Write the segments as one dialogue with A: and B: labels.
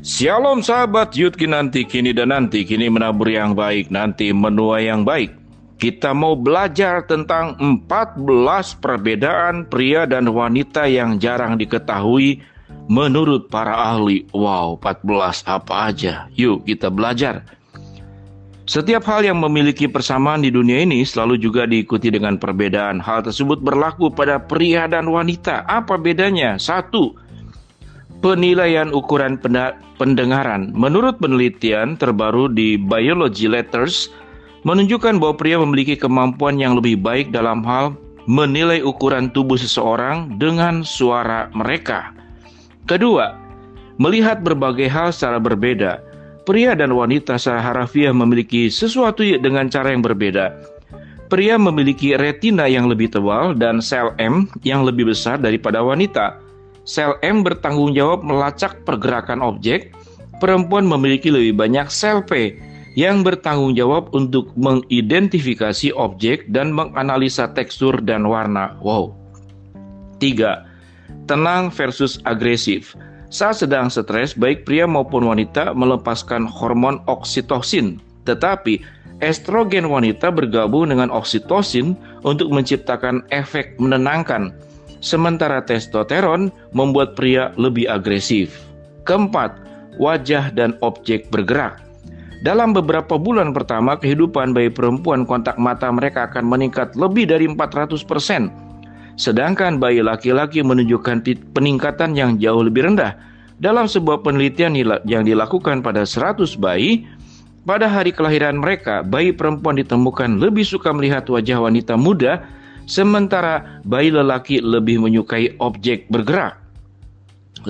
A: Shalom sahabat Yudki nanti, kini dan nanti, kini menabur yang baik, nanti menuai yang baik. Kita mau belajar tentang 14 perbedaan pria dan wanita yang jarang diketahui menurut para ahli. Wow, 14 apa aja? Yuk kita belajar. Setiap hal yang memiliki persamaan di dunia ini selalu juga diikuti dengan perbedaan. Hal tersebut berlaku pada pria dan wanita. Apa bedanya? 1. Penilaian ukuran pendengaran. Menurut penelitian terbaru di Biology Letters, menunjukkan bahwa pria memiliki kemampuan yang lebih baik dalam hal menilai ukuran tubuh seseorang dengan suara mereka. Kedua, melihat berbagai hal secara berbeda. Pria dan wanita secara harafiah memiliki sesuatu dengan cara yang berbeda. Pria memiliki retina yang lebih tebal dan sel M yang lebih besar daripada wanita. Sel M bertanggung jawab melacak pergerakan objek. Perempuan memiliki lebih banyak sel P yang bertanggung jawab untuk mengidentifikasi objek dan menganalisa tekstur dan warna. Wow. 3. Tenang versus agresif. Saat sedang stres, baik pria maupun wanita melepaskan hormon oksitosin. Tetapi, estrogen wanita bergabung dengan oksitosin untuk menciptakan efek menenangkan. Sementara testosteron membuat pria lebih agresif. Keempat, wajah dan objek bergerak. Dalam beberapa bulan pertama kehidupan bayi perempuan, kontak mata mereka akan meningkat lebih dari 400%. Sedangkan bayi laki-laki menunjukkan peningkatan yang jauh lebih rendah. Dalam sebuah penelitian yang dilakukan pada 100 bayi, pada hari kelahiran mereka, bayi perempuan ditemukan lebih suka melihat wajah wanita muda, sementara bayi lelaki lebih menyukai objek bergerak. 5.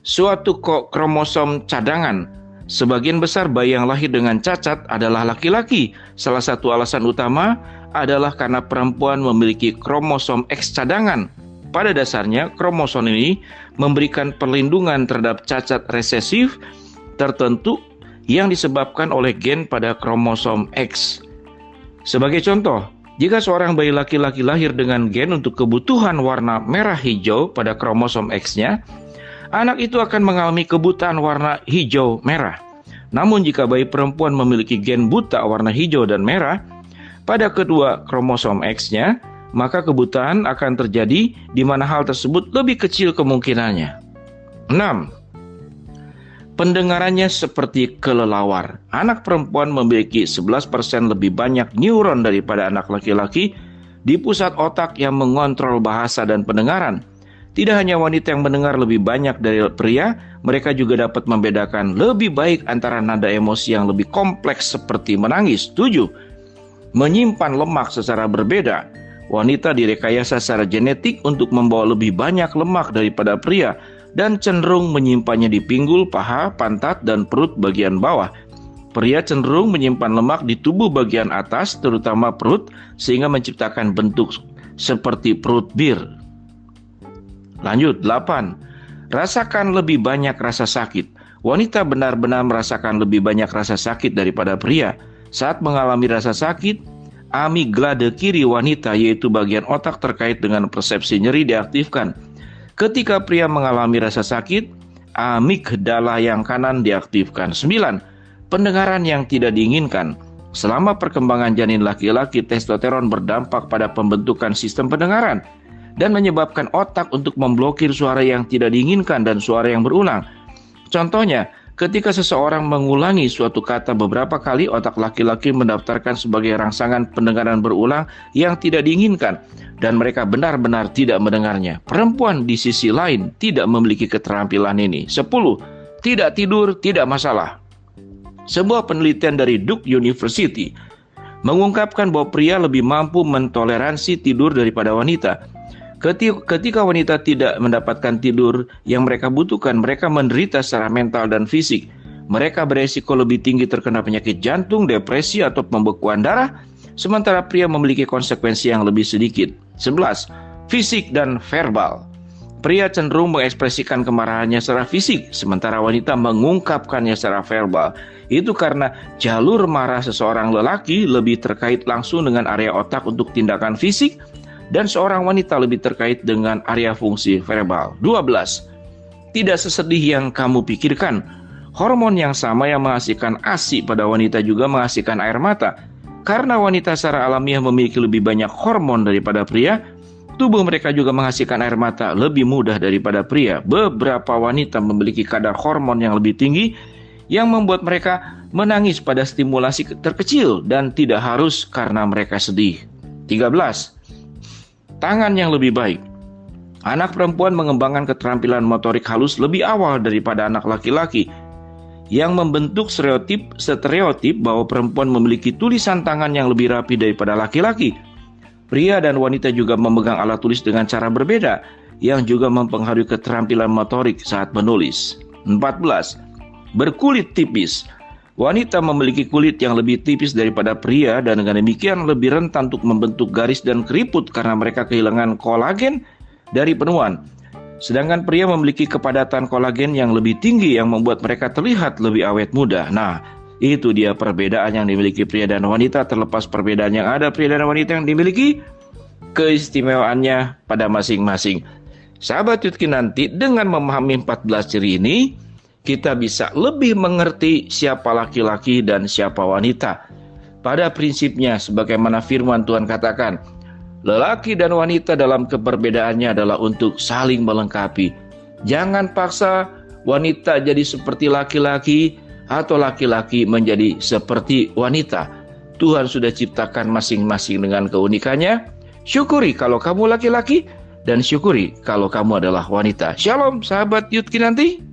A: Suatu kromosom cadangan. Sebagian besar bayi yang lahir dengan cacat adalah laki-laki. Salah satu alasan utama adalah karena perempuan memiliki kromosom X cadangan. Pada dasarnya, kromosom ini memberikan perlindungan terhadap cacat resesif tertentu yang disebabkan oleh gen pada kromosom X. Sebagai contoh, jika seorang bayi laki-laki lahir dengan gen untuk kebutuhan warna merah hijau pada kromosom X-nya, anak itu akan mengalami kebutaan warna hijau merah. Namun jika bayi perempuan memiliki gen buta warna hijau dan merah pada kedua kromosom X-nya, maka kebutaan akan terjadi di mana hal tersebut lebih kecil kemungkinannya. 6. Pendengarannya seperti kelelawar. Anak perempuan memiliki 11% lebih banyak neuron daripada anak laki-laki di pusat otak yang mengontrol bahasa dan pendengaran. Tidak hanya wanita yang mendengar lebih banyak dari pria, mereka juga dapat membedakan lebih baik antara nada emosi yang lebih kompleks seperti menangis. 7. Menyimpan lemak secara berbeda. Wanita direkayasa secara genetik untuk membawa lebih banyak lemak daripada pria dan cenderung menyimpannya di pinggul, paha, pantat, dan perut bagian bawah. Pria cenderung menyimpan lemak di tubuh bagian atas, terutama perut, sehingga menciptakan bentuk seperti perut bir. Lanjut, 8. Rasakan lebih banyak rasa sakit. Wanita benar-benar merasakan lebih banyak rasa sakit daripada pria. Saat mengalami rasa sakit, amigdala kiri wanita, yaitu bagian otak terkait dengan persepsi nyeri, diaktifkan. Ketika pria mengalami rasa sakit, amigdala yang kanan diaktifkan. 9. Pendengaran yang tidak diinginkan. Selama perkembangan janin laki-laki, testosteron berdampak pada pembentukan sistem pendengaran dan menyebabkan otak untuk memblokir suara yang tidak diinginkan dan suara yang berulang. Contohnya, ketika seseorang mengulangi suatu kata beberapa kali, otak laki-laki mendaftarkan sebagai rangsangan pendengaran berulang yang tidak diinginkan, dan mereka benar-benar tidak mendengarnya. Perempuan di sisi lain tidak memiliki keterampilan ini. 10. Tidak tidur tidak masalah. Sebuah penelitian dari Duke University mengungkapkan bahwa pria lebih mampu mentoleransi tidur daripada wanita. Ketika wanita tidak mendapatkan tidur yang mereka butuhkan, mereka menderita secara mental dan fisik. Mereka beresiko lebih tinggi terkena penyakit jantung, depresi, atau pembekuan darah, sementara pria memiliki konsekuensi yang lebih sedikit. 11. Fisik dan verbal. Pria cenderung mengekspresikan kemarahannya secara fisik, sementara wanita mengungkapkannya secara verbal. Itu karena jalur marah seseorang lelaki lebih terkait langsung dengan area otak untuk tindakan fisik, dan seorang wanita lebih terkait dengan area fungsi verbal. 12. tidak sesedih yang kamu pikirkan. Hormon yang sama yang menghasilkan ASI pada wanita juga menghasilkan air mata. Karena wanita secara alamiah memiliki lebih banyak hormon daripada pria, tubuh mereka juga menghasilkan air mata lebih mudah daripada pria. Beberapa wanita memiliki kadar hormon yang lebih tinggi yang membuat mereka menangis pada stimulasi terkecil dan tidak harus karena mereka sedih. 13. Tangan yang lebih baik. Anak perempuan mengembangkan keterampilan motorik halus lebih awal daripada anak laki-laki, yang membentuk stereotip bahwa perempuan memiliki tulisan tangan yang lebih rapi daripada laki-laki. Pria dan wanita juga memegang alat tulis dengan cara berbeda, yang juga mempengaruhi keterampilan motorik saat menulis. 14. Berkulit tipis. Wanita memiliki kulit yang lebih tipis daripada pria dan dengan demikian lebih rentan untuk membentuk garis dan keriput karena mereka kehilangan kolagen dari penuaan. Sedangkan pria memiliki kepadatan kolagen yang lebih tinggi yang membuat mereka terlihat lebih awet muda. Nah, itu dia perbedaan yang dimiliki pria dan wanita. Terlepas perbedaan yang ada pria dan wanita yang dimiliki, keistimewaannya pada masing-masing. Sahabat Yud Kinanti, dengan memahami 14 ciri ini, kita bisa lebih mengerti siapa laki-laki dan siapa wanita. Pada prinsipnya, sebagaimana firman Tuhan katakan, lelaki dan wanita dalam keperbedaannya adalah untuk saling melengkapi. Jangan paksa wanita jadi seperti laki-laki atau laki-laki menjadi seperti wanita. Tuhan sudah ciptakan masing-masing dengan keunikannya. Syukuri kalau kamu laki-laki dan syukuri kalau kamu adalah wanita. Shalom sahabat Yud Kinanti.